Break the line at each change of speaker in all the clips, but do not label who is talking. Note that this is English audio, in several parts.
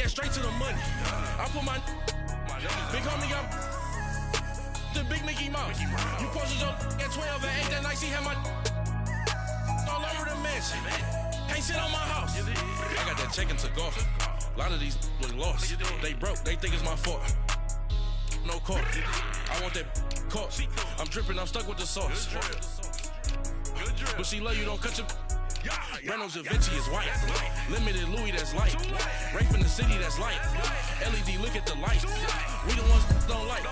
get straight to the money. I put my big homie up the big Mickey Mouse. You posted your at 12 and 8 that night. She had my all over the mansion. Can't sit on my house. I got that check and took off. A lot of these look lost. They broke. They think it's my fault. No court. I want that caught. I'm dripping. I'm stuck with the sauce. But she love you. Don't cut your. Reynolds Da Vinci is white. Limited Louis that's light. Rape in the city that's light. LED look at the light. We the ones don't like.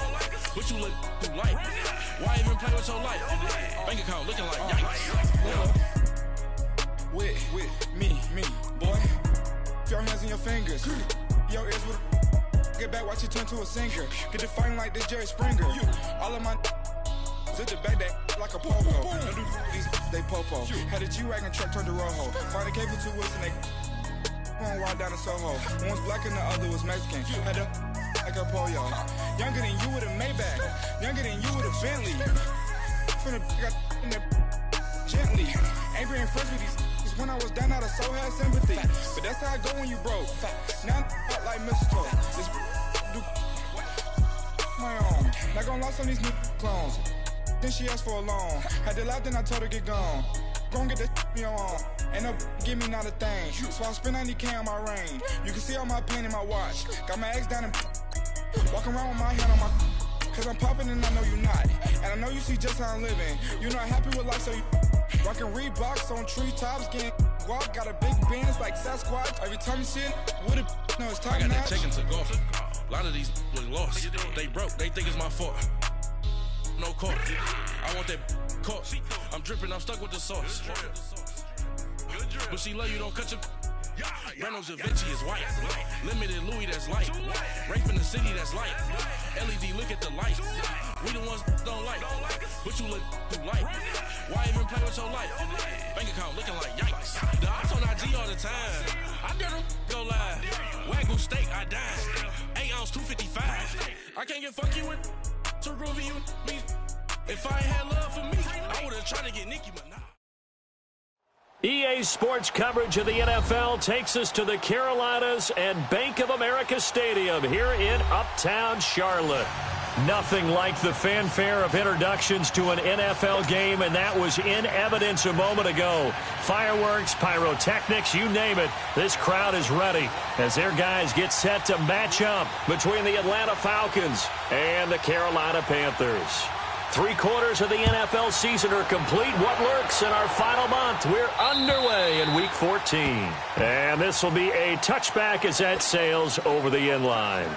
But you look too light. Why even play with your life? Bank account looking like yikes.
With me, boy. Your hands in your fingers. Your ears with get back, watch you turn to a singer. Get the fighting like this Jerry Springer. All of my zip the back that like a popo. These they popo. Had a G-Wagon truck turned to Rojo. Find a cable 2 wheels and they going wild down in Soho. One was black and the other was Mexican. Had a like a pollo. Younger than you with a Maybach. Younger than you with a Bentley. From the got in the gently. Ain't being friends with these. When I was down, I so had sympathy. But that's how I go when you broke. Now I'm like mistletoe. This do my own. Not gonna lie on these new clones. Then she asked for a loan. Had to laugh, then I told her get gone. Gon' get that me on. Ain't no give me not a thing. So I spend 90K on my range. You can see all my pain in my watch. Got my ex down and walking around with my hand on my. Cause I'm popping and I know you not. And I know you see just how I'm living. You not happy with life, so you. Rockin' Reeboks on treetops, getting guap, got a big Benz like Sasquatch. Every time you see it, with it, no, it's top notch.
I got that check and took off. A lot of these look lost. They broke, they think it's my fault. No court. I want that caught. I'm dripping, I'm stuck with the sauce. But she love you, don't cut your. Reynolds Da Vinci is white. Limited Louis that's light. Rape in the city that's light. LED look at the light. We the ones don't like. But you look too light. Why even play with your life? Bank account looking like yikes. The ops on IG all the time. I dare them go live. Wagyu steak, I dine. 8 ounce, 255. I can't get funky with too groovy you me. If I ain't had love for me, I would've tried to get Nicki, but nah.
EA Sports coverage of the NFL takes us to the Carolinas and Bank of America Stadium here in Uptown Charlotte. Nothing like the fanfare of introductions to an NFL game, and that was in evidence a moment ago. Fireworks, pyrotechnics, you name it. This crowd is ready as their guys get set to match up between the Atlanta Falcons and the Carolina Panthers. 3/4 of the NFL season are complete. What lurks in our final month? We're underway in Week 14. And this will be a touchback as that sails over the end line.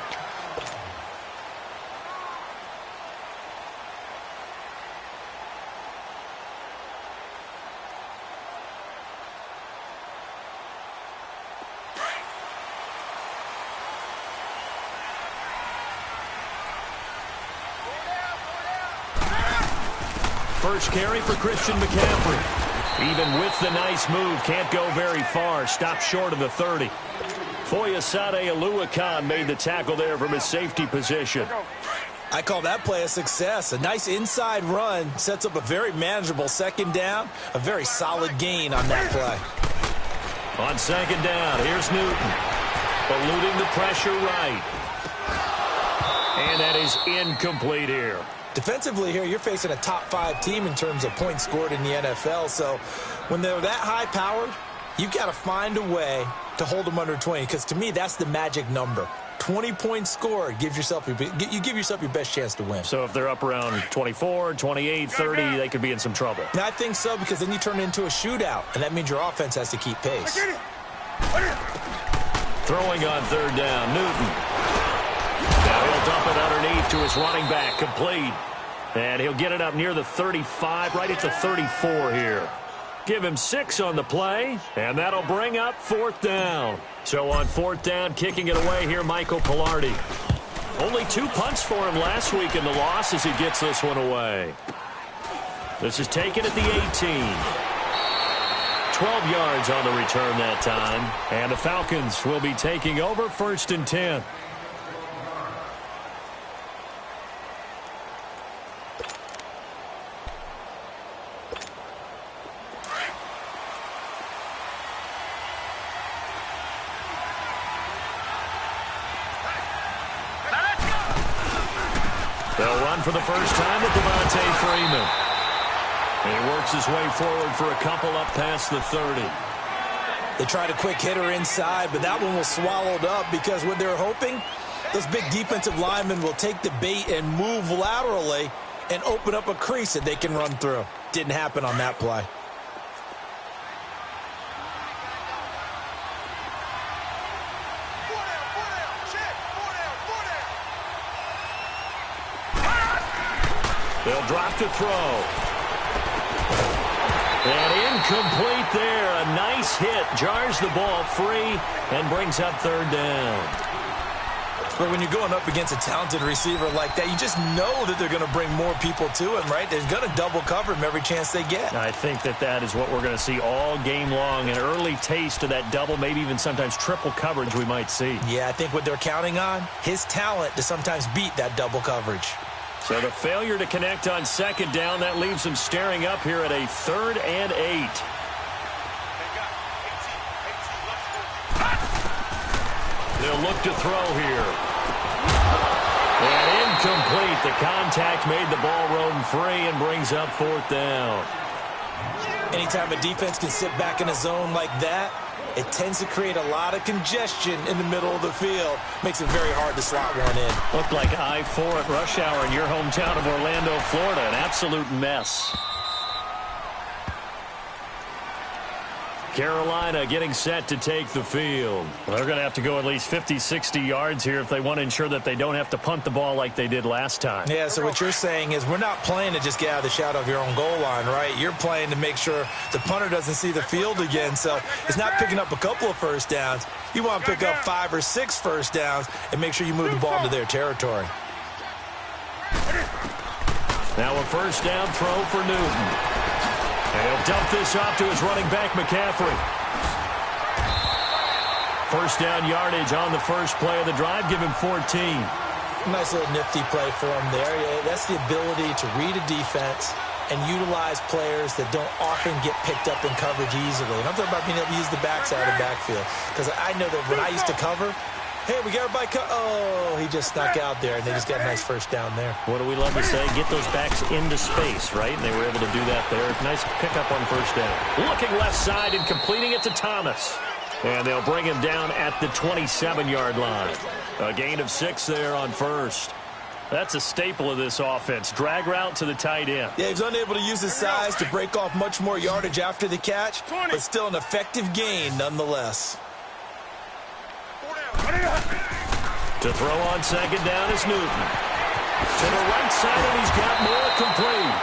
First carry for Christian McCaffrey. Even with the nice move, can't go very far. Stopped short of the 30. Foyesade Oluwakan made the tackle there from his safety position.
I call that play a success. A nice inside run sets up a very manageable second down. A very solid gain on that play.
On second down, here's Newton. Eluding the pressure right. And that is incomplete here.
Defensively here, you're facing a top-5 team in terms of points scored in the NFL. So when they're that high-powered, you've got to find a way to hold them under 20. Because to me, that's the magic number. 20 points scored, you give yourself your best chance to win.
So if they're up around 24, 28, 30, they could be in some trouble.
And I think so, because then you turn it into a shootout, and that means your offense has to keep pace.
Throwing on third down, Newton. Now he'll dump it underneath to his running back, complete. And he'll get it up near the 35, right at the 34 here. Give him 6 on the play, and that'll bring up fourth down. So on fourth down, kicking it away here, Michael Pilardi. Only 2 punts for him last week in the loss as he gets this one away. This is taken at the 18. 12 yards on the return that time. And the Falcons will be taking over first and 10. They'll run for the first time with Devontae Freeman. And he works his way forward for a couple up past the 30.
They tried a quick hitter inside, but that one was swallowed up because what they're hoping, those big defensive linemen will take the bait and move laterally and open up a crease that they can run through. Didn't happen on that play.
They'll drop to throw. And incomplete there. A nice hit. Jars the ball free and brings up third down.
But when you're going up against a talented receiver like that, you just know that they're going to bring more people to him, right? They're going to double cover him every chance they get.
I think that is what we're going to see all game long. An early taste of that double, maybe even sometimes triple coverage we might see.
Yeah, I think what they're counting on, his talent to sometimes beat that double coverage.
So the failure to connect on second down, that leaves them staring up here at a 3rd and 8. They'll look to throw here. And incomplete. The contact made the ball roam free and brings up 4th down.
Anytime a defense can sit back in a zone like that, it tends to create a lot of congestion in the middle of the field. Makes it very hard to slot one in.
Looked like I-4 at rush hour in your hometown of Orlando, Florida. An absolute mess. Carolina getting set to take the field. Well, they're going to have to go at least 50, 60 yards here if they want to ensure that they don't have to punt the ball like they did last time.
Yeah, so what you're saying is we're not playing to just get out of the shadow of your own goal line, right? You're playing to make sure the punter doesn't see the field again. So it's not picking up a couple of first downs. You want to pick up 5 or 6 first downs and make sure you move the ball into their territory.
Now a first down throw for Newton. And he'll dump this off to his running back, McCaffrey. First down yardage on the first play of the drive. Give him 14.
Nice little nifty play for him there. Yeah, that's the ability to read a defense and utilize players that don't often get picked up in coverage easily. And I'm talking about being able to use the backside of the backfield. Because I know that when I used to cover, hey, we got everybody oh, he just snuck out there, and they just got a nice first down there.
What do we love to say? Get those backs into space, right? And they were able to do that there. Nice pickup on first down. Looking left side and completing it to Thomas. And they'll bring him down at the 27-yard line. A gain of 6 there on first. That's a staple of this offense. Drag route to the tight end.
Yeah, he's unable to use his size to break off much more yardage after the catch, but still an effective gain nonetheless.
To throw on second down is Newton. To the right side, and he's got more complete.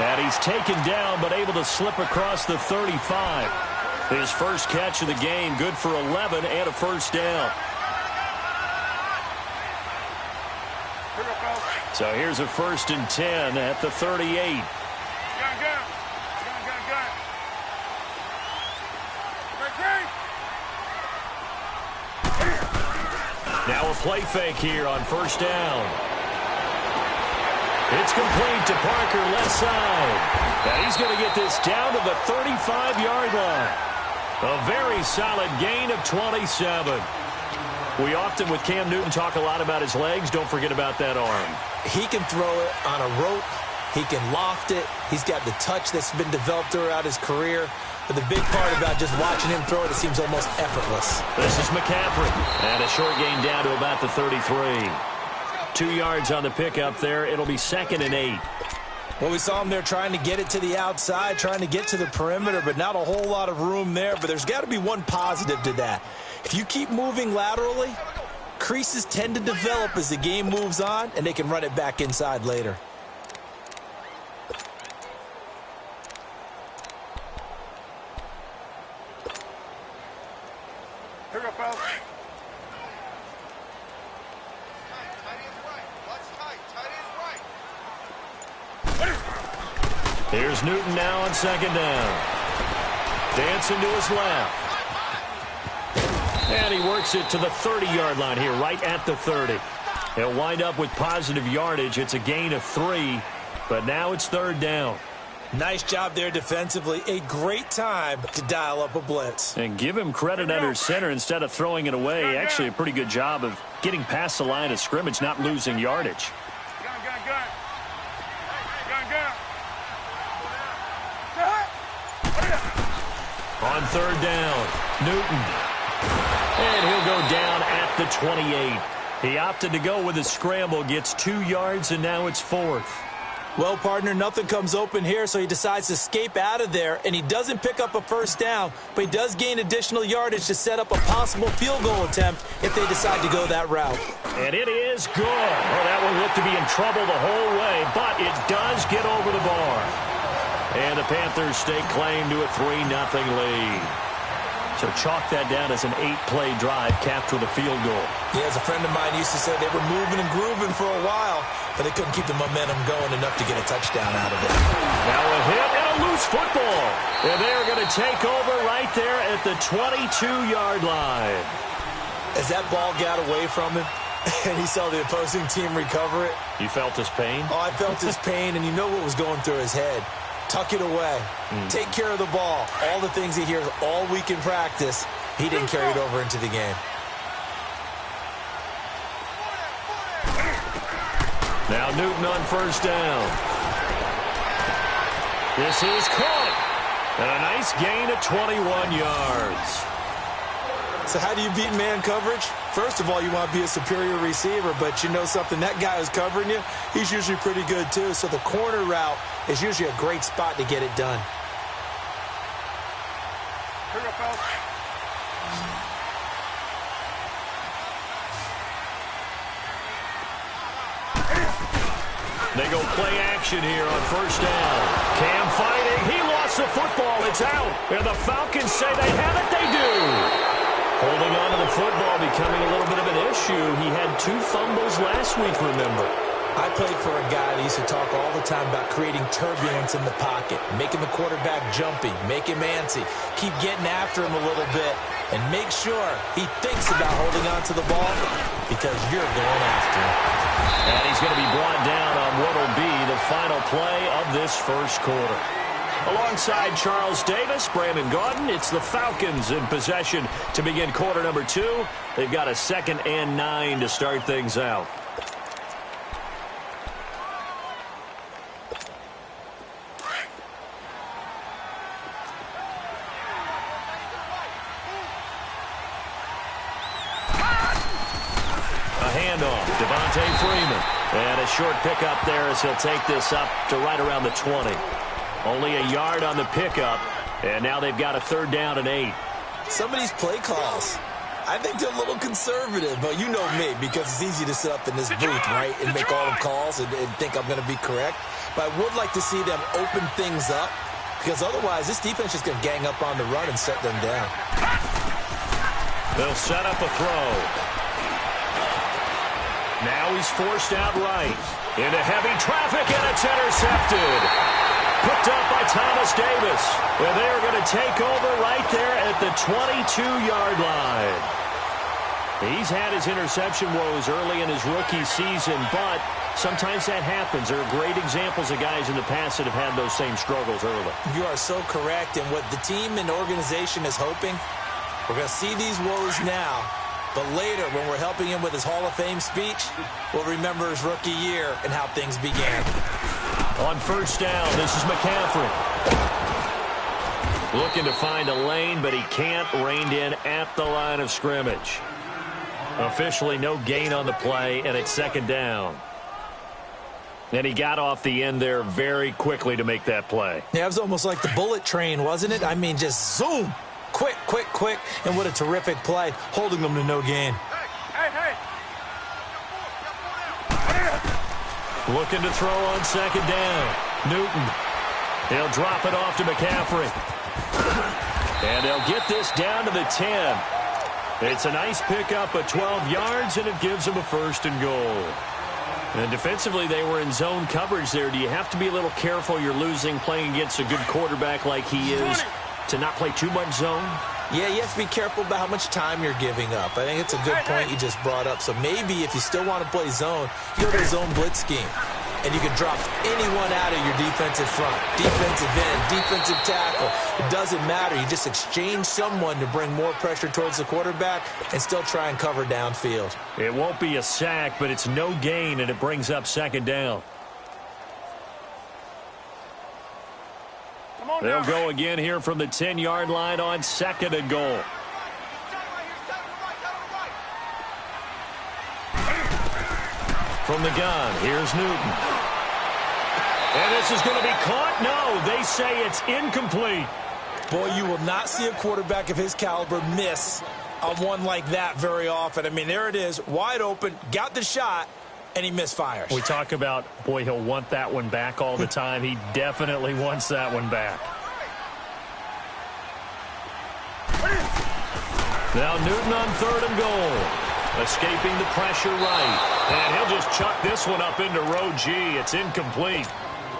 And he's taken down, but able to slip across the 35. His first catch of the game, good for 11 and a first down. So here's a 1st and 10 at the 38. Now a play fake here on first down. It's complete to Parker, left side. And he's going to get this down to the 35-yard line. A very solid gain of 27. We often, with Cam Newton, talk a lot about his legs. Don't forget about that arm.
He can throw it on a rope. He can loft it. He's got the touch that's been developed throughout his career. But the big part about just watching him throw it seems almost effortless.
This is McCaffrey. And a short gain down to about the 33. 2 yards on the pickup there. It'll be 2nd and 8.
Well, we saw him there trying to get it to the outside, trying to get to the perimeter, but not a whole lot of room there. But there's got to be one positive to that. If you keep moving laterally, creases tend to develop as the game moves on, and they can run it back inside later.
Here we go, fellas.
Here's Newton now on second down. Dancing to his left. And he works it to the 30-yard line here, right at the 30. He'll wind up with positive yardage. It's a gain of 3, but now it's 3rd down.
Nice job there defensively. A great time to dial up a blitz.
And give him credit under center instead of throwing it away. Actually, a pretty good job of getting past the line of scrimmage, not losing yardage.
Gun.
On third down, Newton. And he'll go down at the 28. He opted to go with a scramble, gets 2 yards, and now it's 4th.
Well, partner, nothing comes open here, so he decides to escape out of there, and he doesn't pick up a first down, but he does gain additional yardage to set up a possible field goal attempt if they decide to go that route.
And it is good. Well, that one looked to be in trouble the whole way, but it does get over the bar. And the Panthers stake claim to a 3-0 lead. So chalk that down as an 8-play drive capped with a field goal.
Yeah, as a friend of mine used to say, they were moving and grooving for a while, but they couldn't keep the momentum going enough to get a touchdown out of it.
Now a hit and a loose football. And they're going to take over right there at the 22-yard line.
As that ball got away from him, and he saw the opposing team recover it.
You felt his pain?
Oh, I felt his pain, and you know what was going through his head. Tuck it away. Take care of the ball. All the things he hears all week in practice, he didn't carry it over into the game.
Now Newton on first down. This is caught. And a nice gain of 21 yards.
So how do you beat man coverage? First of all, you want to be a superior receiver, but you know something, that guy who's covering you, he's usually pretty good too. So the corner route is usually a great spot to get it done.
They go play action here on first down. Cam fighting. He lost the football. It's out. And the Falcons say they have it. They do. Holding on to the football becoming a little bit of an issue. He had 2 fumbles last week, remember.
I played for a guy that used to talk all the time about creating turbulence in the pocket, making the quarterback jumpy, make him antsy, keep getting after him a little bit, and make sure he thinks about holding on to the ball because you're going after him.
And he's going to be brought down on what will be the final play of this first quarter. Alongside Charles Davis, Brandon Gaudin, it's the Falcons in possession to begin quarter number 2. They've got a 2nd and 9 to start things out. A handoff, Devontae Freeman. And a short pickup there as he'll take this up to right around the 20. Only a yard on the pickup, and now they've got a 3rd down and 8.
Some of these play calls, I think they're a little conservative, but you know me, because it's easy to sit up in this booth, right, and make all the calls and think I'm going to be correct. But I would like to see them open things up, because otherwise this defense is going to gang up on the run and shut them down.
They'll set up a throw. Now he's forced out right. Into heavy traffic, and it's intercepted. Picked up by Thomas Davis. And they are going to take over right there at the 22-yard line. He's had his interception woes early in his rookie season, but sometimes that happens. There are great examples of guys in the past that have had those same struggles early.
You are so correct. And what the team and organization is hoping, we're going to see these woes now, but later when we're helping him with his Hall of Fame speech, we'll remember his rookie year and how things began.
On first down, this is McCaffrey. Looking to find a lane, but he can't. Reined in at the line of scrimmage. Officially no gain on the play, and it's 2nd down. And he got off the end there very quickly to make that play.
Yeah, it was almost like the bullet train, wasn't it? I mean, just zoom. Quick, quick, quick. And what a terrific play, holding them to no gain.
Looking to throw on 2nd down. Newton. He'll drop it off to McCaffrey. And they'll get this down to the 10. It's a nice pickup of 12 yards, and it gives them a 1st and goal. And defensively, they were in zone coverage there. Do you have to be a little careful you're losing playing against a good quarterback like he is to not play too much zone?
Yeah, you have to be careful about how much time you're giving up. I think it's a good point you just brought up. So maybe if you still want to play zone, you go to a zone blitz scheme. And you can drop anyone out of your defensive front, defensive end, defensive tackle. It doesn't matter. You just exchange someone to bring more pressure towards the quarterback and still try and cover downfield.
It won't be a sack, but it's no gain, and it brings up 2nd down.
Come on,
They'll go again here from the 10-yard line on 2nd and goal. From the gun, here's Newton. And this is going to be caught. No, they say it's incomplete.
Boy, you will not see a quarterback of his caliber miss on one like that very often. I mean, there it is, wide open, got the shot, and he misfires.
We talk about, boy, he'll want that one back all the time. He definitely wants that one back. Now Newton on 3rd and goal. Escaping the pressure right. And he'll just chuck this one up into row G. It's incomplete.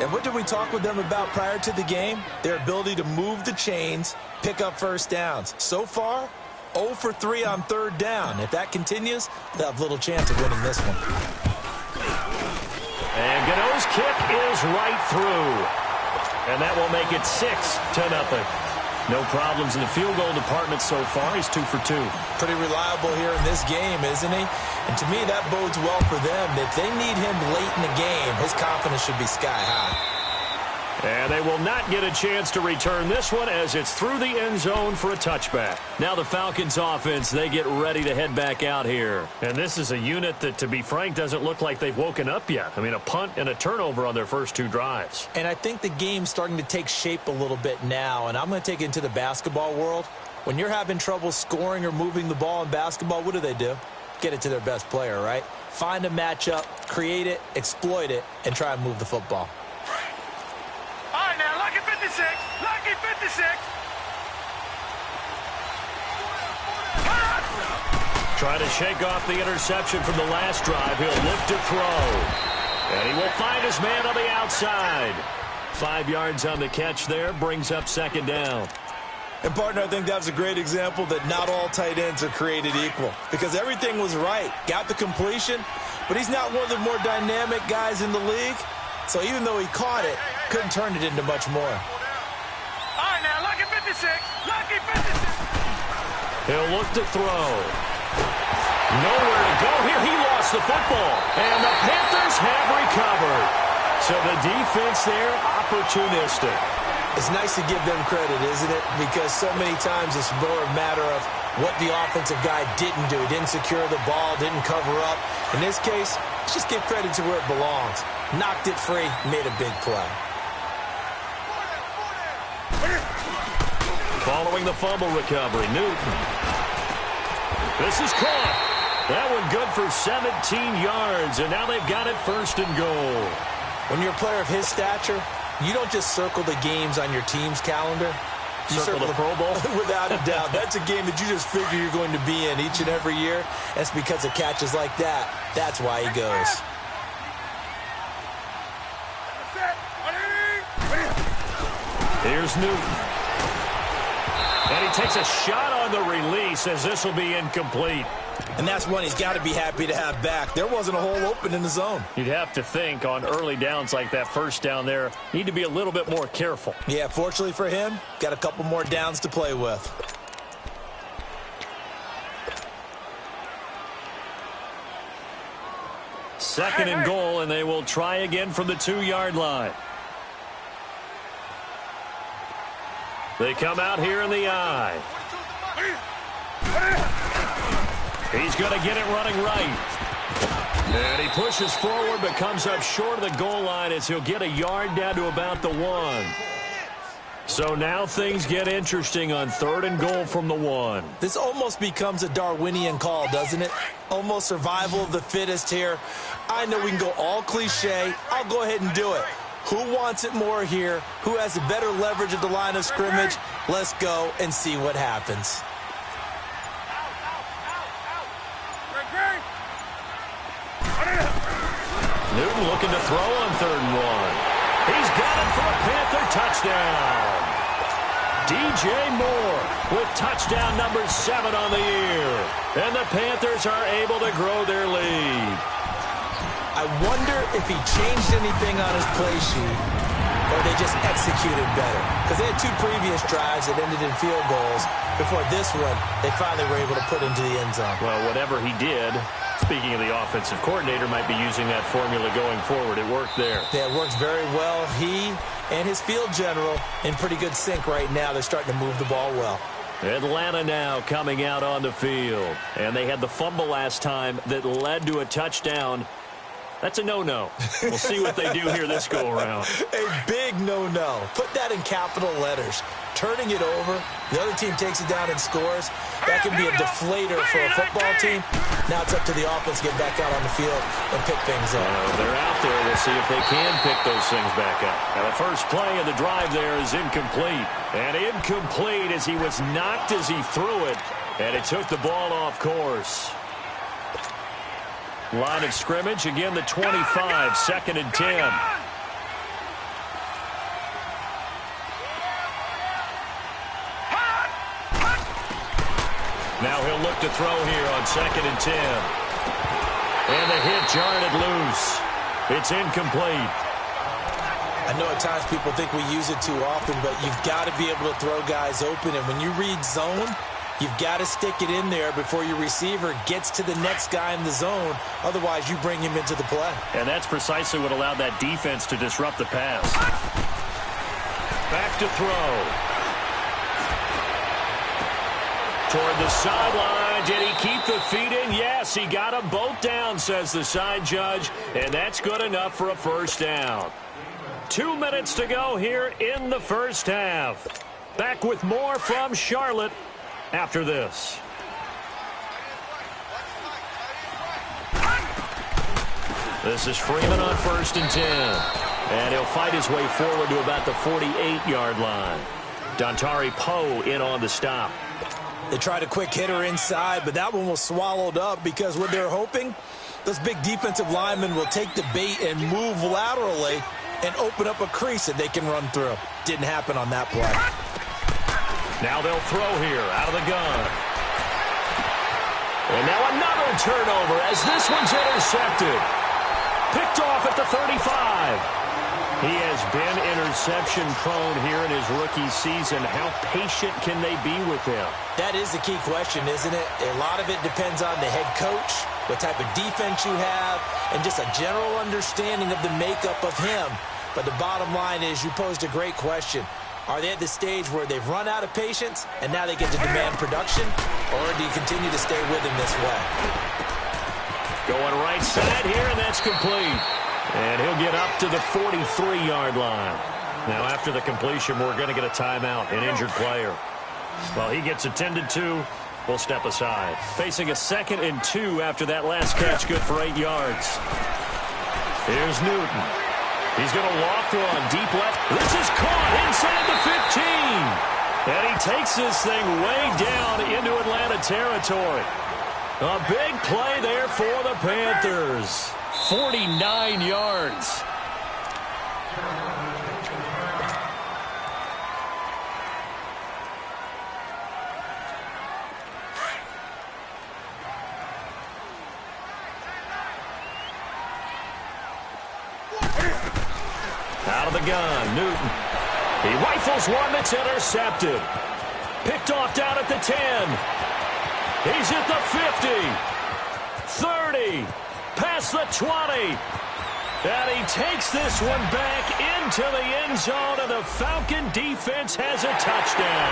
And what did we talk with them about prior to the game? Their ability to move the chains, pick up first downs. So far, 0 for 3 on 3rd down. If that continues, they'll have little chance of winning this one.
And Gano's kick is right through. And that will make it 6-0. No problems in the field goal department so far. He's 2 for 2.
Pretty reliable here in this game, isn't he? And to me, that bodes well for them. If they need him late in the game, his confidence should be sky high.
And they will not get a chance to return this one as it's through the end zone for a touchback. Now the Falcons offense, they get ready to head back out here. And this is a unit that, to be frank, doesn't look like they've woken up yet. I mean, a punt and a turnover on their first 2 drives.
And I think the game's starting to take shape a little bit now. And I'm going to take it into the basketball world. When you're having trouble scoring or moving the ball in basketball, what do? Get it to their best player, right? Find a matchup, create it, exploit it, and try and move the football.
Lucky 56.
Trying to shake off the interception from the last drive. He'll look to throw. And he will find his man on the outside. 5 yards on the catch there. Brings up 2nd down.
And, partner, I think that was a great example that not all tight ends are created equal. Because everything was right. Got the completion. But he's not one of the more dynamic guys in the league. So even though he caught it, couldn't turn it into much more.
All right, now, lucky 56. Lucky 56.
He'll look to throw. Nowhere to go here. He lost the football. And the Panthers have recovered. So the defense there, opportunistic.
It's nice to give them credit, isn't it? Because so many times it's more a matter of what the offensive guy didn't do. He didn't secure the ball, didn't cover up. In this case, let's just give credit to where it belongs. Knocked it free, made a big play.
Following the fumble recovery, Newton. This is caught. That one good for 17 yards, and now they've got it 1st and goal.
When you're a player of his stature, you don't just circle the games on your team's calendar. You
circle the Pro Bowl?
Without a doubt. That's a game that you just figure you're going to be in each and every year. That's because of catches like that. That's why he goes.
Here's Newton. And he takes a shot on the release as this will be incomplete.
And that's one he's got to be happy to have back. There wasn't a hole open in the zone.
You'd have to think on early downs like that, 1st down there, need to be a little bit more careful.
Yeah, fortunately for him, got a couple more downs to play with.
Second and goal, and they will try again from the 2-yard line. They come out here in the eye. He's going to get it running right. And he pushes forward but comes up short of the goal line as he'll get a yard down to about the 1. So now things get interesting on 3rd and goal from the 1.
This almost becomes a Darwinian call, doesn't it? Almost survival of the fittest here. I know we can go all cliche. I'll go ahead and do it. Who wants it more here? Who has a better leverage at the line of scrimmage? Let's go and see what happens.
Newton looking to throw on 3rd and 1. He's got it for a Panther touchdown. DJ Moore with touchdown number 7 on the year. And the Panthers are able to grow their lead.
I wonder if he changed anything on his play sheet or they just executed better. Because they had 2 previous drives that ended in field goals. Before this one, they finally were able to put into the end zone.
Well, whatever he did, Speaking of the offensive coordinator, might be using that formula going forward. It worked there.
Yeah, it works very well. He and his field general in pretty good sync right now. They're starting to move the ball well.
Atlanta now coming out on the field. And they had the fumble last time that led to a touchdown. That's a no-no. We'll see what they do here this go-around.
A big no-no. Put that in capital letters. Turning it over, the other team takes it down and scores. That can be a deflator for a football team. Now it's up to the offense to get back out on the field and pick things up.
They're out there. We'll see if they can pick those things back up. Now the first play of the drive there is incomplete. And incomplete as he was knocked as he threw it. And it took the ball off course. Line of scrimmage, again the 25, 2nd and 10. Now he'll look to throw here on 2nd and 10. And the hit jarred it loose. It's incomplete.
I know at times people think we use it too often, but you've got to be able to throw guys open. And when you read zone, you've got to stick it in there before your receiver gets to the next guy in the zone. Otherwise, you bring him into the play.
And that's precisely what allowed that defense to disrupt the pass. Back to throw. Toward the sideline. Did he keep the feet in? Yes, he got them both down, says the side judge. And that's good enough for a first down. 2 minutes to go here in the first half. Back with more from Charlotte after this. This is Freeman on 1st and 10. And he'll fight his way forward to about the 48-yard line. Dontari Poe in on the stop.
They tried a quick hitter inside, but that one was swallowed up because what they're hoping, those big defensive linemen will take the bait and move laterally and open up a crease that they can run through. Didn't happen on that play.
Now they'll throw here out of the gun. And now another turnover as this one's intercepted. Picked off at the 35. He has been interception prone here in his rookie season. How patient can they be with him?
That is the key question, isn't it? A lot of it depends on the head coach, what type of defense you have, and just a general understanding of the makeup of him. But the bottom line is you posed a great question. Are they at the stage where they've run out of patience and now they get to demand production? Or do you continue to stay with him this way?
Going right side here, and that's complete. And he'll get up to the 43-yard line. Now, after the completion, we're going to get a timeout, an injured player. Well, he gets attended to. We'll step aside. Facing a 2nd and 2 after that last catch, good for 8 yards. Here's Newton. He's going to loft one deep left. This is caught inside the 15. And he takes this thing way down into Atlanta territory. A big play there for the Panthers. 49 yards. Out of the gun, Newton. He rifles one that's intercepted. Picked off down at the 10. He's at the 50. 30. Past the 20. And he takes this one back into the end zone, and the Falcon defense has a touchdown.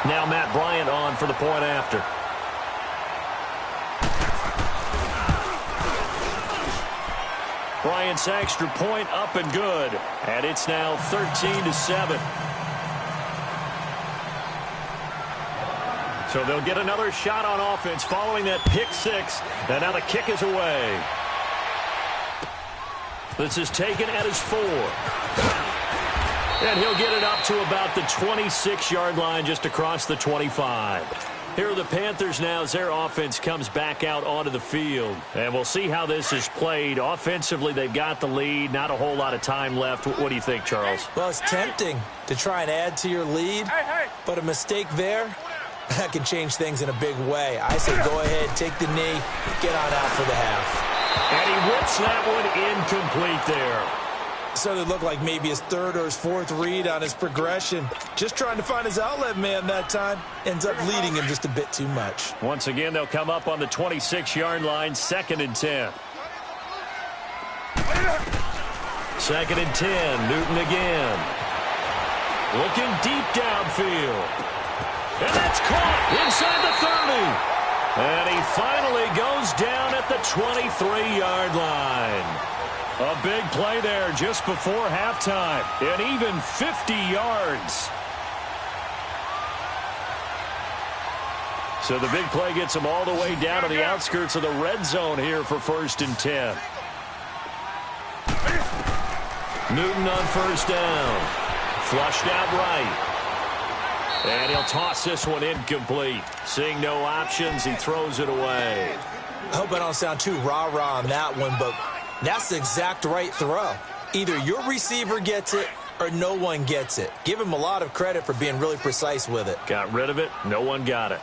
Now Matt Bryant on for the point after. Bryant's extra point up and good. And it's now 13-7. So they'll get another shot on offense following that pick six. And now the kick is away. This is taken at his 4. And he'll get it up to about the 26-yard line just across the 25. Here are the Panthers now as their offense comes back out onto the field. And we'll see how this is played. Offensively, they've got the lead. Not a whole lot of time left. What do you think, Charles?
Well, it's tempting to try and add to your lead. But a mistake there, that can change things in a big way. I say go ahead, take the knee, get on out for the half.
And he whips that one incomplete there.
Certainly looked like maybe his third or his fourth read on his progression. Just trying to find his outlet man that time. Ends up leading him just a bit too much.
Once again, they'll come up on the 26-yard line, 2nd and 10. 2nd and 10, Newton again. Looking deep downfield. And that's caught inside the 30. And he finally goes down at the 23-yard line. A big play there just before halftime. And even 50 yards. So the big play gets him all the way down to the outskirts of the red zone here for 1st and 10. Newton on 1st down. Flushed out right. And he'll toss this one incomplete. Seeing no options, he throws it away.
I hope I don't sound too rah-rah on that one, but that's the exact right throw. Either your receiver gets it or no one gets it. Give him a lot of credit for being really precise with it.
Got rid of it. No one got it.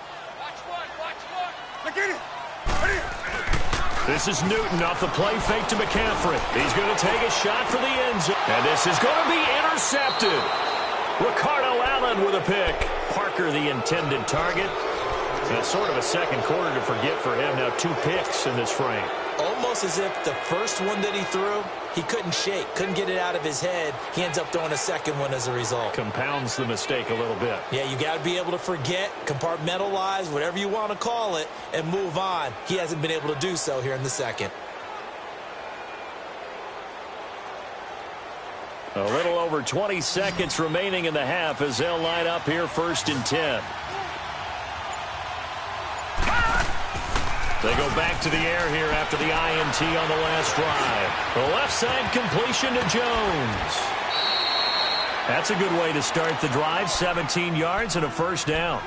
This is Newton off the play fake to McCaffrey. He's going to take a shot for the end zone. And this is going to be intercepted. Ricardo Allen with a pick. Parker the intended target. That's sort of a second quarter to forget for him. Now 2 picks in this frame.
Almost as if the first one that he threw, he couldn't shake, couldn't get it out of his head. He ends up throwing a second one as a result.
Compounds the mistake a little bit.
Yeah, you got to be able to forget, compartmentalize, whatever you want to call it, and move on. He hasn't been able to do so here in the second.
A little over 20 seconds remaining in the half as they'll line up here 1st and 10. They go back to the air here after the INT on the last drive. The left side completion to Jones. That's a good way to start the drive. 17 yards and a 1st down.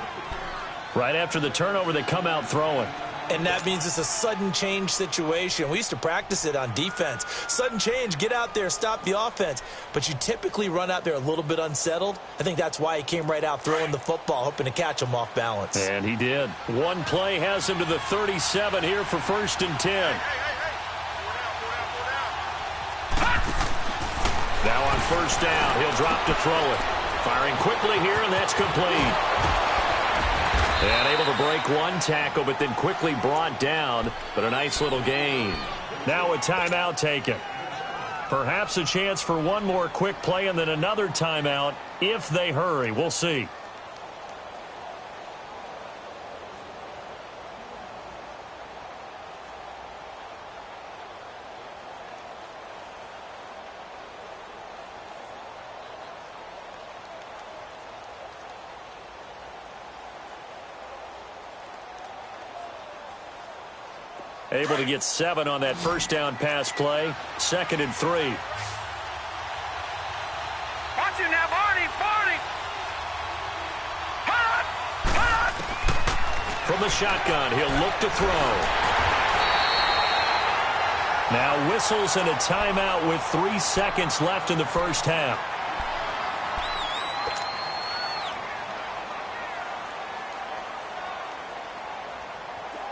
Right after the turnover, they come out throwing.
And that means it's a sudden change situation. We used to practice it on defense. Sudden change, get out there, stop the offense. But you typically run out there a little bit unsettled. I think that's why he came right out throwing the football, hoping to catch him off balance.
And he did. One play has him to the 37 here for 1st and 10. Now on 1st down, he'll drop to throw it. Firing quickly here, and that's complete. And able to break one tackle, but then quickly brought down. But a nice little gain. Now a timeout taken. Perhaps a chance for one more quick play and then another timeout if they hurry. We'll see. Able to get 7 on that 1st down pass play. 2nd and 3.
Watch it now, Barney!
From the shotgun, he'll look to throw. Now whistles and a timeout with 3 seconds left in the 1st half.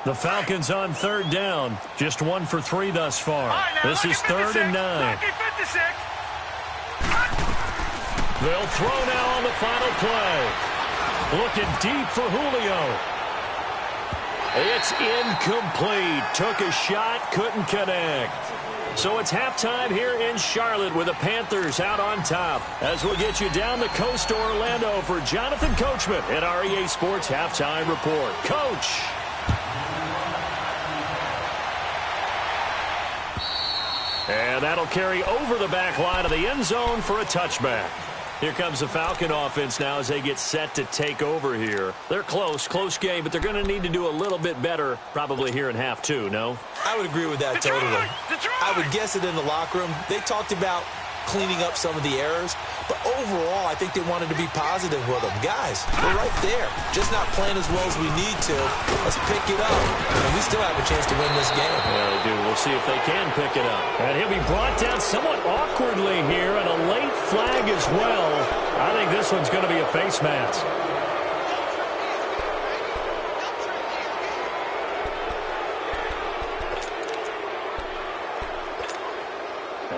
The Falcons on 3rd down. Just 1 for 3 thus far. This is 3rd and 9. They'll throw now on the final play. Looking deep for Julio. It's incomplete. Took a shot, couldn't connect. So it's halftime here in Charlotte with the Panthers out on top. As we'll get you down the coast to Orlando for Jonathan Coachman at our EA Sports Halftime Report. Coach. And that'll carry over the back line of the end zone for a touchback. Here comes the Falcon offense now as they get set to take over here. They're close game, but they're going to need to do a little bit better probably here in half 2, no?
I would agree with that totally. I would guess it in the locker room. They talked about cleaning up some of the errors, but overall, I think they wanted to be positive with them. Guys, we're right there. Just not playing as well as we need to. Let's pick it up, and we still have a chance to win this game.
Yeah, they do. We'll see if they can pick it up. And he'll be brought down somewhat awkwardly here, and a late flag as well. I think this one's going to be a face mask.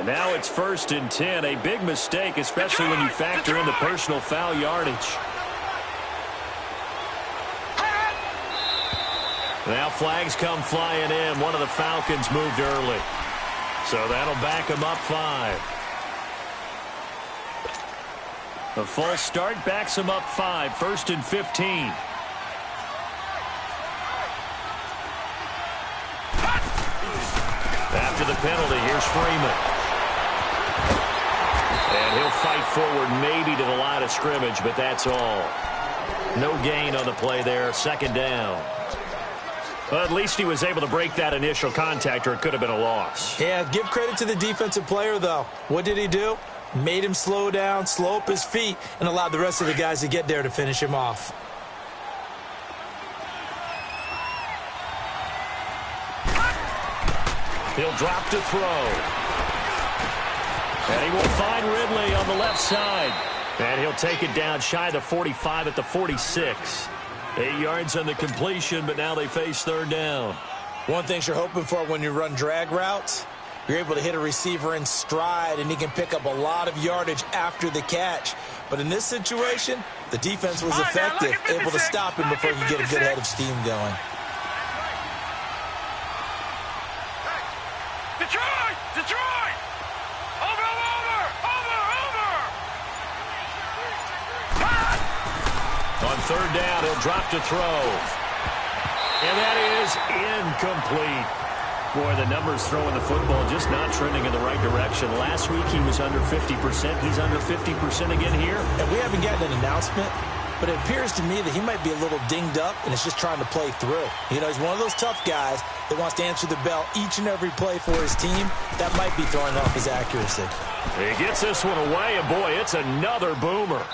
And now it's 1st and 10. A big mistake, especially when you factor in the personal foul yardage. Now flags come flying in. One of the Falcons moved early. So that'll back them up 5. A false start backs them up 5. 1st and 15. After the penalty, here's Freeman. And he'll fight forward maybe to the line of scrimmage, but that's all. No gain on the play there. 2nd down. Well, at least he was able to break that initial contact, or it could have been a loss.
Yeah, give credit to the defensive player, though. What did he do? Made him slow down, slow up his feet, and allowed the rest of the guys to get there to finish him off.
He'll drop to throw. And he will find Ridley on the left side. And he'll take it down shy of the 45 at the 46. 8 yards on the completion, but now they face 3rd down.
One thing you're hoping for when you run drag routes, you're able to hit a receiver in stride, and he can pick up a lot of yardage after the catch. But in this situation, the defense was effective, able to stop him before he could get a good head of steam going.
Detroit! Detroit! Over!
On 3rd down, he'll drop to throw. And that is incomplete. Boy, the numbers throwing the football just not trending in the right direction. Last week he was under 50%. He's under 50% again here.
And we haven't gotten an announcement, but it appears to me that he might be a little dinged up and is just trying to play through. You know, he's one of those tough guys that wants to answer the bell each and every play for his team. That might be throwing off his accuracy.
He gets this one away, and boy, it's another boomer.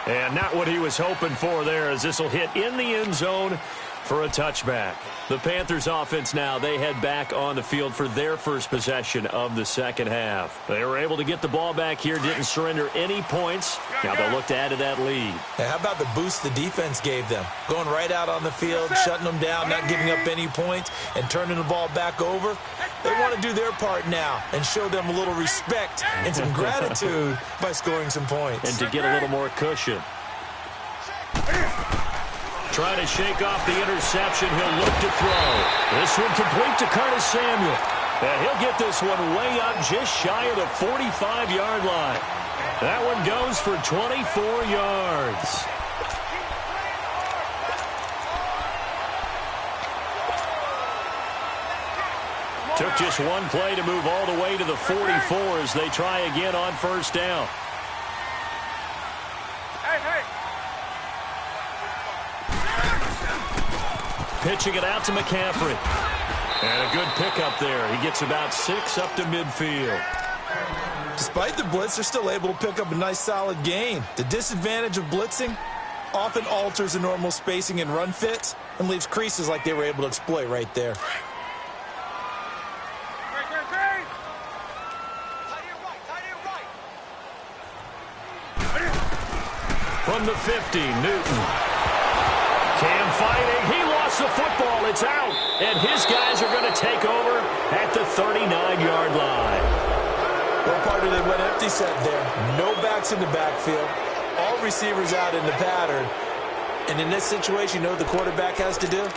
And not what he was hoping for there, as this will hit in the end zone for a touchback. The Panthers offense now, they head back on the field for their first possession of the 2nd half. They were able to get the ball back here, didn't surrender any points. Now they'll look to add to that lead.
And how about the boost the defense gave them? Going right out on the field, shutting them down, not giving up any points, and turning the ball back over. They want to do their part now and show them a little respect and some gratitude by scoring some points.
And to get a little more cushion. Trying to shake off the interception. He'll look to throw. This one complete to Curtis Samuel. And he'll get this one way up just shy of the 45-yard line. That one goes for 24 yards. Took just one play to move all the way to the 44 as they try again on 1st down. Pitching it out to McCaffrey. And a good pickup there. He gets about 6 up to midfield.
Despite the blitz, they're still able to pick up a nice solid gain. The disadvantage of blitzing often alters the normal spacing and run fits and leaves creases like they were able to exploit right there.
From the 50, Newton. Cam fighting. He lost the football. It's out. And his guys are going to take over at the 39-yard line.
Well, partner, they went empty set there. No backs in the backfield. All receivers out in the pattern. And in this situation, you know what the quarterback has to do?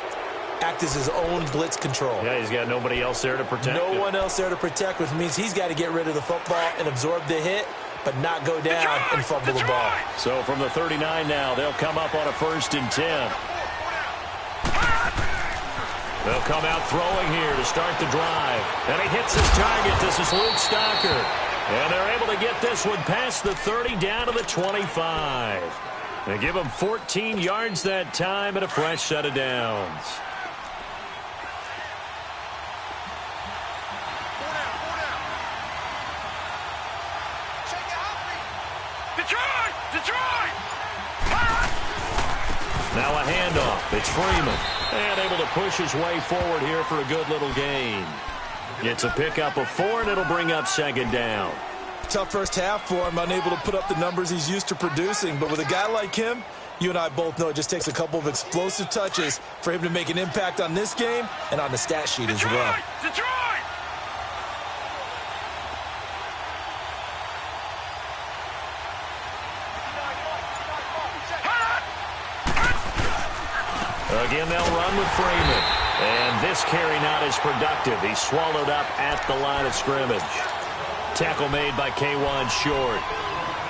Act as his own blitz control.
Yeah, he's got nobody else there to protect him.
No one else there to protect, which means he's got to get rid of the football and absorb the hit, but not go down and fumble the ball.
So from the 39 now, they'll come up on a 1st and 10. They'll come out throwing here to start the drive. And he hits his target. This is Luke Stocker. And they're able to get this one past the 30 down to the 25. They give him 14 yards that time and a fresh set of downs.
Detroit!
Now a handoff. It's Freeman. And able to push his way forward here for a good little gain. Gets a pickup of 4, and it'll bring up 2nd down.
Tough first half for him, unable to put up the numbers he's used to producing. But with a guy like him, you and I both know it just takes a couple of explosive touches for him to make an impact on this game and on the stat sheet as well.
Detroit!
Again, they'll run with Freeman. And this carry not as productive. He's swallowed up at the line of scrimmage. Tackle made by K'Wan Short.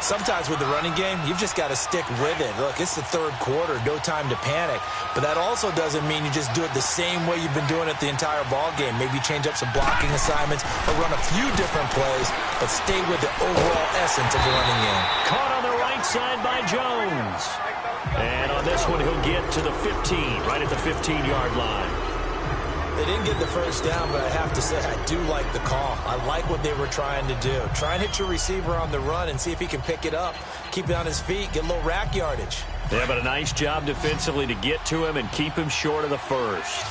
Sometimes with the running game, you've just got to stick with it. Look, it's the third quarter, no time to panic. But that also doesn't mean you just do it the same way you've been doing it the entire ball game. Maybe change up some blocking assignments or run a few different plays, but stay with the overall essence of the running game.
Caught on the right side by Jones. And on this one, he'll get to the 15, right at the 15-yard line.
They didn't get the first down, but I have to say I do like the call. I like what they were trying to do. Try and hit your receiver on the run and see if he can pick it up. Keep it on his feet, get a little rack yardage.
Yeah, but a nice job defensively to get to him and keep him short of the first.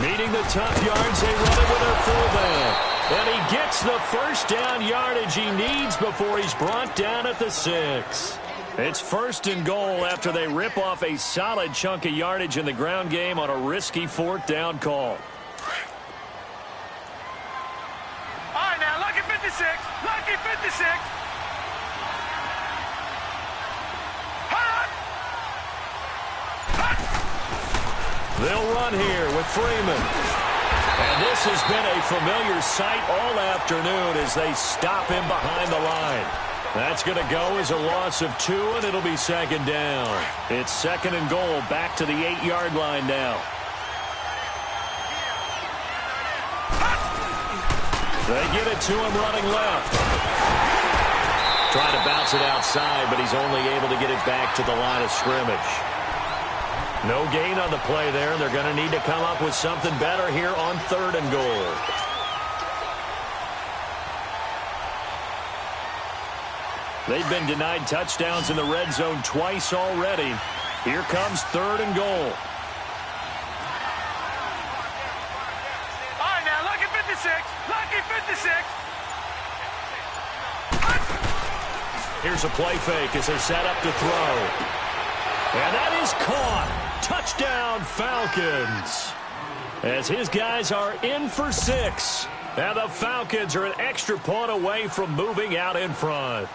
Needing the tough yards, they run it with their fullback. And he gets the first down yardage he needs before he's brought down at the 6. It's 1st and goal after they rip off a solid chunk of yardage in the ground game on a risky 4th down call.
All right, now, lucky 56. Lucky 56.
They'll run here with Freeman. And this has been a familiar sight all afternoon as they stop him behind the line. That's going to go as a loss of 2, and it'll be 2nd down. It's 2nd and goal, back to the 8-yard line now. They get it to him running left. Trying to bounce it outside, but he's only able to get it back to the line of scrimmage. No gain on the play there, and they're going to need to come up with something better here on 3rd and goal. They've been denied touchdowns in the red zone twice already. Here comes 3rd and goal.
All right, now, lucky 56. Lucky 56.
Here's a play fake as they set up to throw. And that is caught. Touchdown, Falcons. As his guys are in for 6. And the Falcons are an extra point away from moving out in front.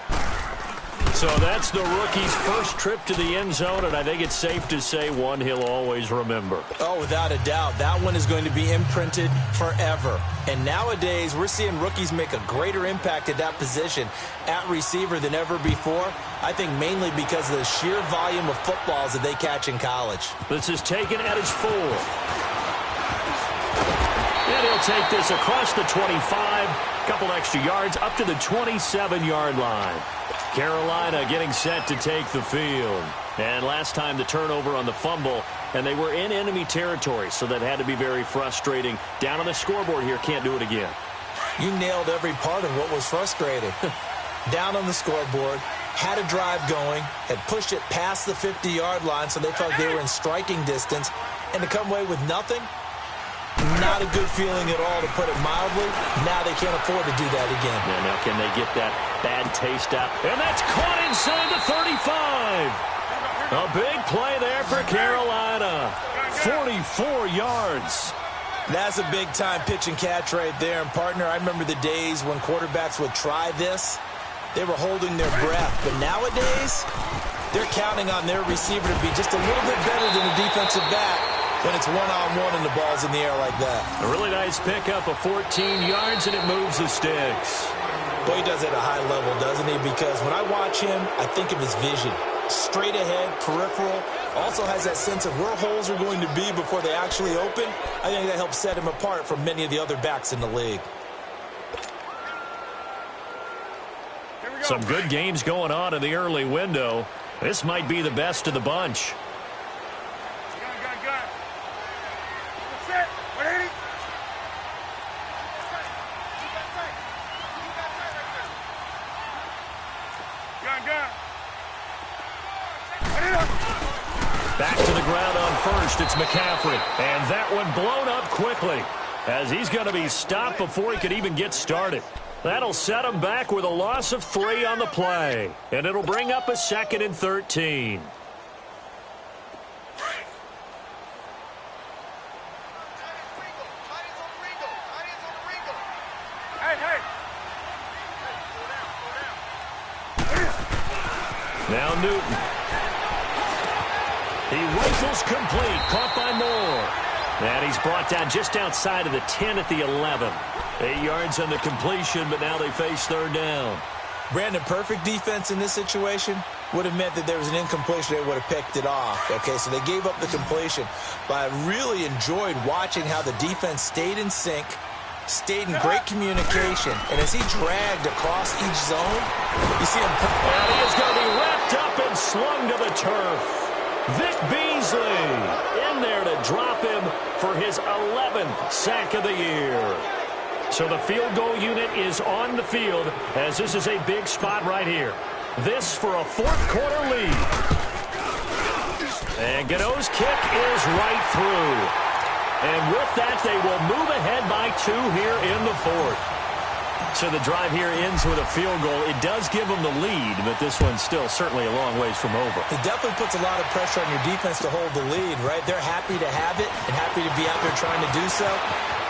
So that's the rookie's first trip to the end zone, and I think it's safe to say one he'll always remember.
Oh, without a doubt. That one is going to be imprinted forever. And nowadays, we're seeing rookies make a greater impact at that position at receiver than ever before. I think mainly because of the sheer volume of footballs that they catch in college.
This is taken at his 4. And he'll take this across the 25, couple extra yards, up to the 27-yard line. Carolina getting set to take the field. And last time the turnover on the fumble, and they were in enemy territory, so that had to be very frustrating. Down on the scoreboard here, can't do it again.
You nailed every part of what was frustrating. Down on the scoreboard, had a drive going, had pushed it past the 50-yard line, so they felt they were in striking distance, and to come away with nothing, not a good feeling at all, to put it mildly. Now they can't afford to do that again.
Yeah, now can they get that bad taste out? And that's caught inside the 35. A big play there for Carolina. 44 yards.
That's a big-time pitch and catch right there. And, partner, I remember the days when quarterbacks would try this. They were holding their breath. But nowadays, they're counting on their receiver to be just a little bit better than the defensive back when it's one-on-one and the ball's in the air like that.
A really nice pickup of 14 yards, and it moves the sticks.
Boy, he does it at a high level, doesn't he? Because when I watch him, I think of his vision. Straight ahead, peripheral. Also has that sense of where holes are going to be before they actually open. I think that helps set him apart from many of the other backs in the league.
Some good games going on in the early window. This might be the best of the bunch. Back to the ground on first. It's McCaffrey. And that one blown up quickly as he's going to be stopped before he could even get started. That'll set him back with a loss of 3 on the play. And it'll bring up a 2nd and 13. Now Newton. Almost complete. Caught by Moore. And he's brought down just outside of the 10 at the 11. 8 yards on the completion, but now they face third down.
Brandon, perfect defense in this situation would have meant that there was an incompletion. They would have picked it off. Okay, so they gave up the completion. But I really enjoyed watching how the defense stayed in sync, stayed in great communication, and as he dragged across each zone, you see him.
And he is going to be wrapped up and slung to the turf. Vic Beasley in there to drop him for his 11th sack of the year. So the field goal unit is on the field as this is a big spot right here. This for a fourth-quarter lead. And Gano's kick is right through. And with that, they will move ahead by 2 here in the fourth. So the drive here ends with a field goal. It does give them the lead, but this one's still certainly a long ways from over.
It definitely puts a lot of pressure on your defense to hold the lead, right? They're happy to have it and happy to be out there trying to do so.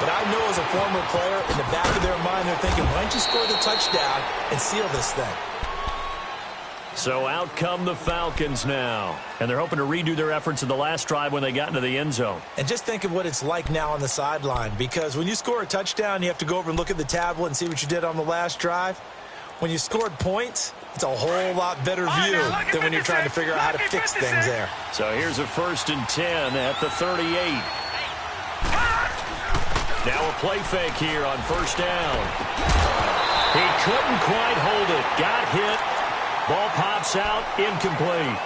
But I know as a former player, in the back of their mind, they're thinking, why don't you score the touchdown and seal this thing?
So out come the Falcons now. And they're hoping to redo their efforts in the last drive when they got into the end zone.
And just think of what it's like now on the sideline. Because when you score a touchdown, you have to go over and look at the tablet and see what you did on the last drive. When you scored points, it's a whole lot better view than when you're trying to figure out how to fix things there.
So here's a 1st and 10 at the 38. Now a play fake here on 1st down. He couldn't quite hold it. Got hit. Ball pops out, incomplete.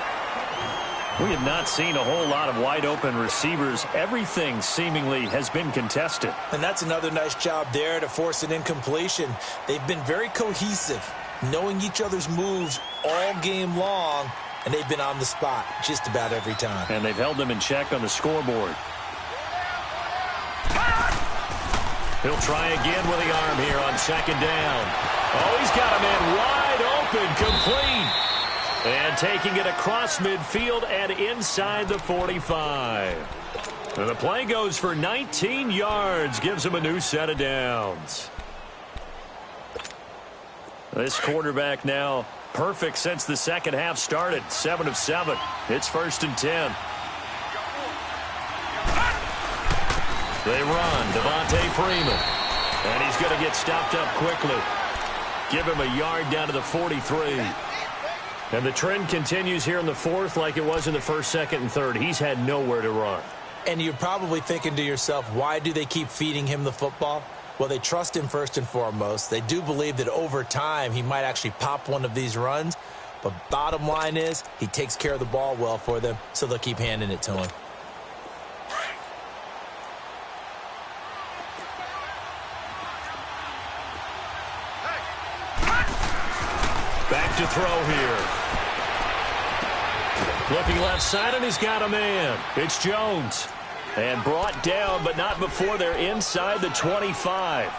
We have not seen a whole lot of wide-open receivers. Everything seemingly has been contested.
And that's another nice job there to force an incompletion. They've been very cohesive, knowing each other's moves all game long, and they've been on the spot just about every time.
And they've held them in check on the scoreboard. He'll try again with the arm here on 2nd down. Oh, he's got a man wide open, complete. And taking it across midfield and inside the 45. And the play goes for 19 yards, gives him a new set of downs. This quarterback now perfect since the second half started. 7 of 7. It's 1st and 10. They run, Devontae Freeman. And he's going to get stopped up quickly. Give him a yard down to the 43. And the trend continues here in the fourth like it was in the 1st, 2nd, and 3rd. He's had nowhere to run.
And you're probably thinking to yourself, why do they keep feeding him the football? Well, they trust him first and foremost. They do believe that over time he might actually pop one of these runs. But bottom line is he takes care of the ball well for them, so they'll keep handing it to him.
Back to throw here. Looking left side, and he's got a man. It's Jones. And brought down, but not before they're inside the 25.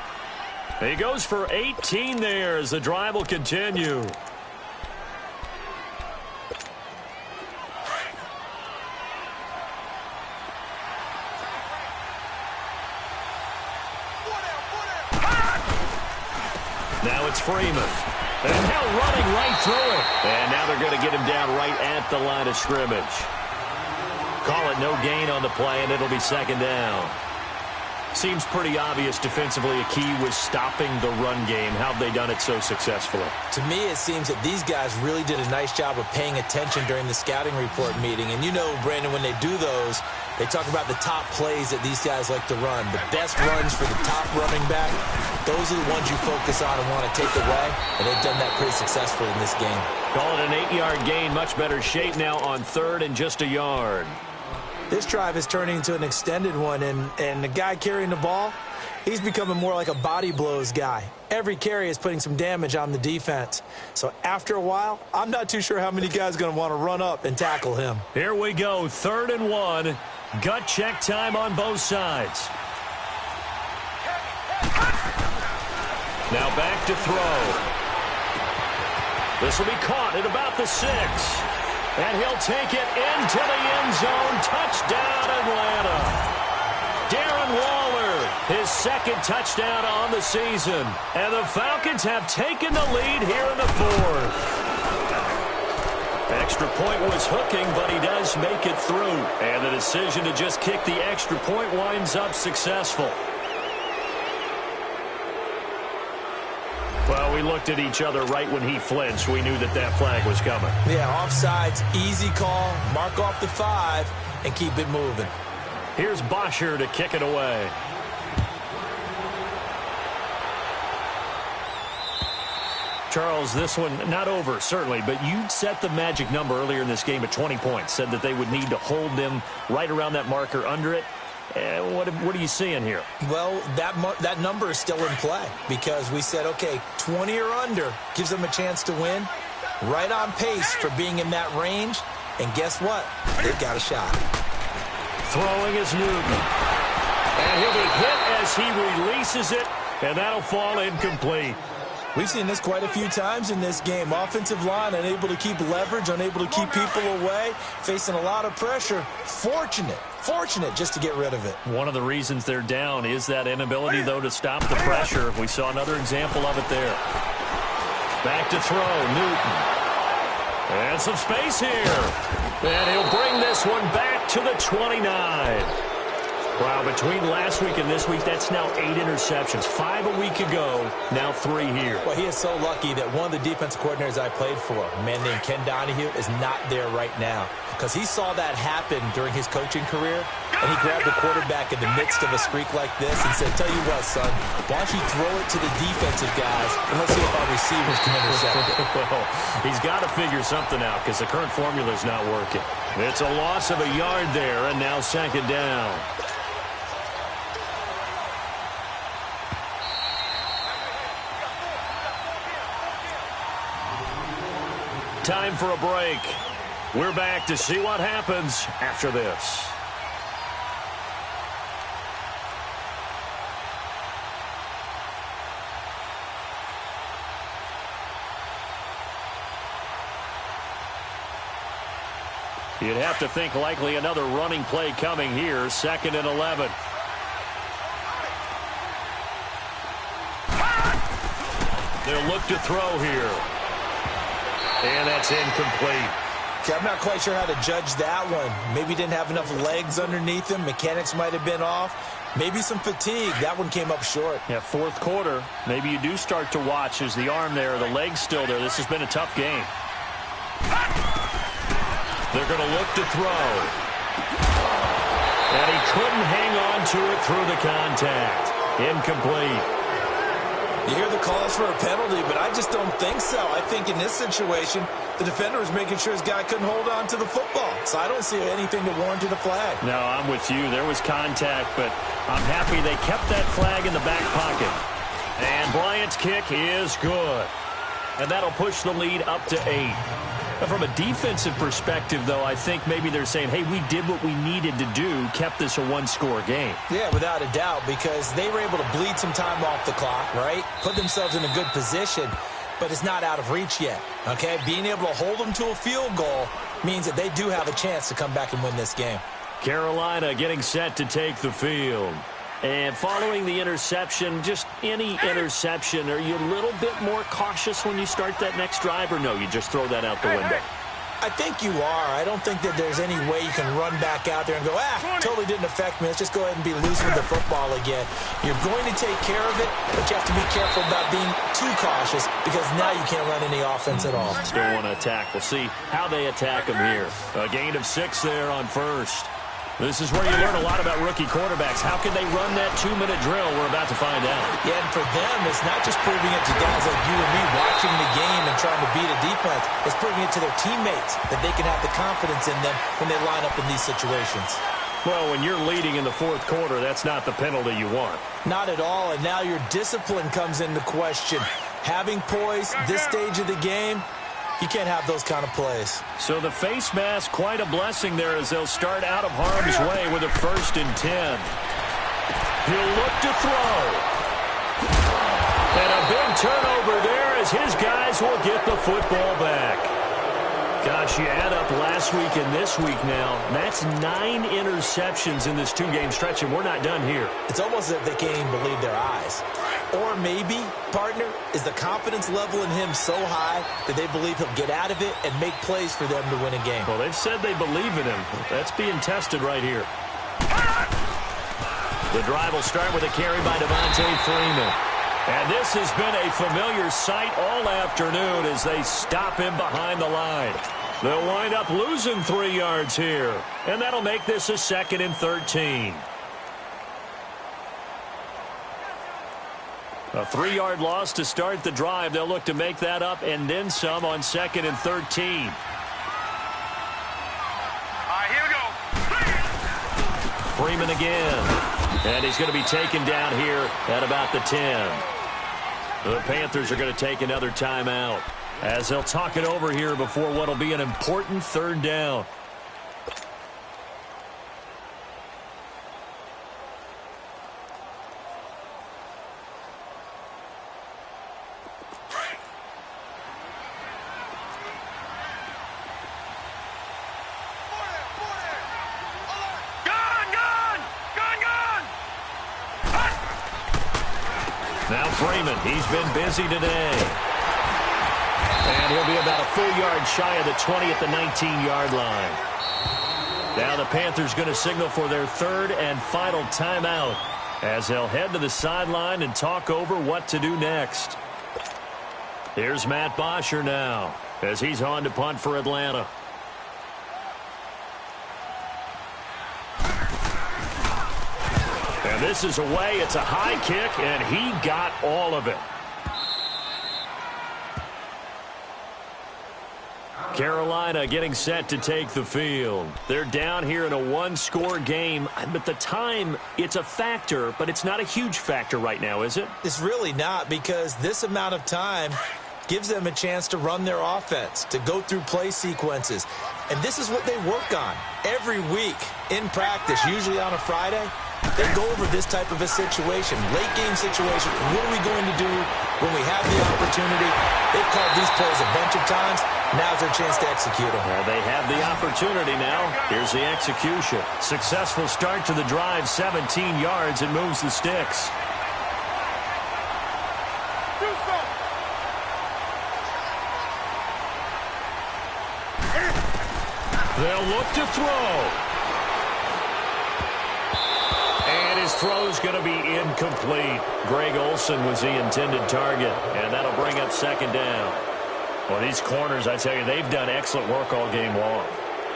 He goes for 18 there as the drive will continue. Now it's Freeman. And now running right through it. And now they're going to get him down right at the line of scrimmage. Call it no gain on the play, and it'll be 2nd down. Seems pretty obvious defensively a key was stopping the run game. How have they done it so successfully?
To me, it seems that these guys really did a nice job of paying attention during the scouting report meeting. And you know, Brandon, when they do those, they talk about the top plays that these guys like to run. The best runs for the top running back, those are the ones you focus on and want to take away. And they've done that pretty successfully in this game.
Call it an 8-yard gain. Much better shape now on 3rd and just a yard.
This drive is turning into an extended one, and the guy carrying the ball, he's becoming more like a body blows guy. Every carry is putting some damage on the defense. So after a while, I'm not too sure how many guys are going to want to run up and tackle him.
Here we go, 3rd and 1. Gut check time on both sides. Now back to throw. This will be caught at about the 6. And he'll take it into the end zone. Touchdown, Atlanta. Darren Waller, his 2nd touchdown on the season. And the Falcons have taken the lead here in the 4th. Extra point was hooking, but he does make it through. And the decision to just kick the extra point winds up successful. Well, we looked at each other right when he flinched. We knew that that flag was coming.
Yeah, offsides, easy call, mark off the 5, and keep it moving.
Here's Bosher to kick it away. Charles, this one not over, certainly, but you set the magic number earlier in this game at 20 points, said that they would need to hold them right around that marker under it. What are you seeing here?
Well, that number is still in play because we said, okay, 20 or under gives them a chance to win. Right on pace for being in that range. And guess what? They've got a shot.
Throwing is Newton. And he'll be hit as he releases it, and that'll fall incomplete.
We've seen this quite a few times in this game. Offensive line unable to keep leverage, unable to keep people away, facing a lot of pressure. Fortunate just to get rid of it.
One of the reasons they're down is that inability, though, to stop the pressure. We saw another example of it there. Back to throw, Newton. And some space here. And he'll bring this one back to the 29. Wow, between last week and this week, that's now 8 interceptions. 5 a week ago, now 3 here.
Well, he is so lucky that one of the defense coordinators I played for, a man named Ken Donahue, is not there right now. Because he saw that happen during his coaching career, and he grabbed the quarterback in the midst of a streak like this and said, tell you what, son, why don't you throw it to the defensive guys, and let's see if our receivers can intercept it.
Well, he's got to figure something out because the current formula is not working. It's a loss of a yard there, and now 2nd down. Time for a break. We're back to see what happens after this. You'd have to think likely another running play coming here. 2nd and 11. They'll look to throw here. And that's incomplete.
Okay, I'm not quite sure how to judge that one. Maybe didn't have enough legs underneath him. Mechanics might have been off. Maybe some fatigue. That one came up short.
Yeah, 4th quarter. Maybe you do start to watch as the arm there, the leg's still there. This has been a tough game. They're going to look to throw. And he couldn't hang on to it through the contact. Incomplete.
You hear the calls for a penalty, but I just don't think so. I think in this situation, the defender was making sure his guy couldn't hold on to the football. So I don't see anything that warranted a flag.
No, I'm with you. There was contact, but I'm happy they kept that flag in the back pocket. And Bryant's kick is good. And that'll push the lead up to 8. From a defensive perspective, though, I think maybe they're saying, hey, we did what we needed to do, kept this a 1-score game.
Yeah, without a doubt, because they were able to bleed some time off the clock, right? Put themselves in a good position, but it's not out of reach yet, okay? Being able to hold them to a field goal means that they do have a chance to come back and win this game.
Carolina getting set to take the field. And following the interception, just any interception, are you a little bit more cautious when you start that next drive, or no, you just throw that out the window?
I think you are. I don't think that there's any way you can run back out there and go, totally didn't affect me. Let's just go ahead and be loose with the football again. You're going to take care of it, but you have to be careful about being too cautious because now you can't run any offense at all.
Still want to attack. We'll see how they attack them here. A gain of 6 there on 1st. This is where you learn a lot about rookie quarterbacks. How can they run that 2-minute drill? We're about to find out.
Yeah, and for them, it's not just proving it to guys like you and me watching the game and trying to beat a defense. It's proving it to their teammates that they can have the confidence in them when they line up in these situations.
Well, when you're leading in the 4th quarter, that's not the penalty you want.
Not at all, and now your discipline comes into question. Having poise this stage of the game, you can't have those kind of plays.
So the face mask, quite a blessing there as they'll start out of harm's way with a 1st and 10. He'll look to throw. And a big turnover there as his guys will get the football back. Gosh, you add up last week and this week now. That's 9 interceptions in this 2-game stretch, and we're not done here.
It's almost as if they can't even believe their eyes. Or maybe, partner, is the confidence level in him so high that they believe he'll get out of it and make plays for them to win a game?
Well, they've said they believe in him. That's being tested right here. The drive will start with a carry by Devontae Freeman. And this has been a familiar sight all afternoon as they stop him behind the line. They'll wind up losing 3 yards here. And that'll make this a 2nd and 13. A 3-yard loss to start the drive. They'll look to make that up and then some on 2nd and 13.
All right, here we go.
Freeman again. And he's going to be taken down here at about the 10. The Panthers are going to take another timeout as they'll talk it over here before what will be an important 3rd down. Now Freeman, he's been busy today. And he'll be about a full yard shy of the 20 at the 19-yard line. Now the Panthers going to signal for their 3rd and final timeout as they'll head to the sideline and talk over what to do next. Here's Matt Bosher now as he's on to punt for Atlanta. And this is away. It's a high kick, and he got all of it. Carolina getting set to take the field. They're down here in a 1-score game, but the time, it's a factor, but it's not a huge factor right now, is it?
It's really not, because this amount of time gives them a chance to run their offense, to go through play sequences. And this is what they work on every week in practice, usually on a Friday. They go over this type of a situation, late-game situation. What are we going to do when we have the opportunity? They've called these plays a bunch of times. Now's their chance to execute them.
Well, they have the opportunity now. Here's the execution. Successful start to the drive, 17 yards, and moves the sticks. They'll look to throw. And his throw's going to be incomplete. Greg Olsen was the intended target, and that'll bring up 2nd down. Well, these corners, I tell you, they've done excellent work all game long.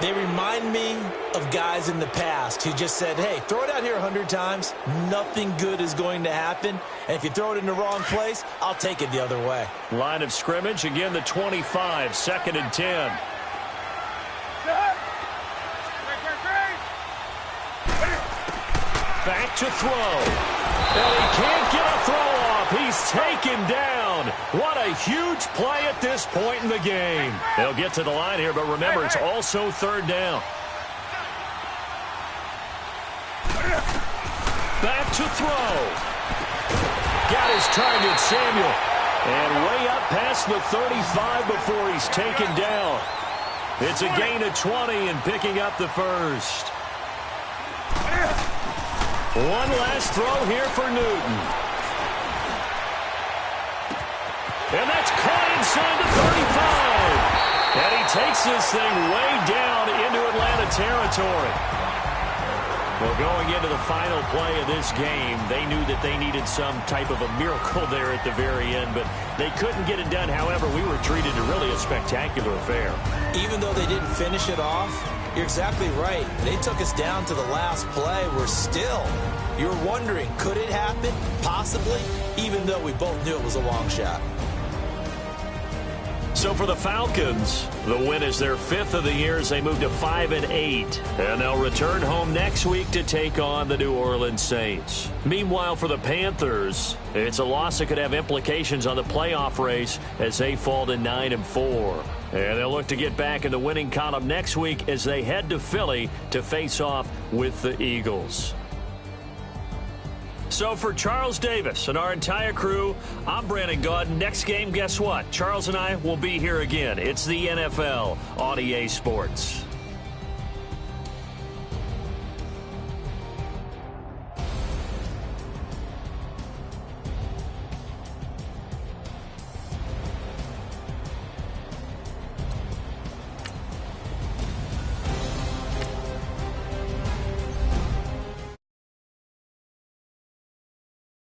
They remind me of guys in the past who just said, hey, throw it out here 100 times. Nothing good is going to happen. And if you throw it in the wrong place, I'll take it the other way.
Line of scrimmage, again, the 25, 2nd and 10. Back to throw. And he can't get a throw off. He's taken down. What a huge play at this point in the game. They'll get to the line here, but remember, it's also 3rd down. Back to throw. Got his target, Samuel. And way up past the 35 before he's taken down. It's a gain of 20 and picking up the 1st. One last throw here for Newton. And that's caught inside the 35. And he takes this thing way down into Atlanta territory. Well, going into the final play of this game, they knew that they needed some type of a miracle there at the very end, but they couldn't get it done. However, we were treated to really a spectacular affair.
Even though they didn't finish it off, you're exactly right. They took us down to the last play. We're still, you're wondering, could it happen? Possibly, even though we both knew it was a long shot.
So for the Falcons, the win is their 5th of the year as they move to 5-8. And they'll return home next week to take on the New Orleans Saints. Meanwhile, for the Panthers, it's a loss that could have implications on the playoff race as they fall to 9-4. And they'll look to get back in the winning column next week as they head to Philly to face off with the Eagles. So for Charles Davis and our entire crew, I'm Brandon Gaudin. Next game, guess what? Charles and I will be here again. It's the NFL on EA Sports.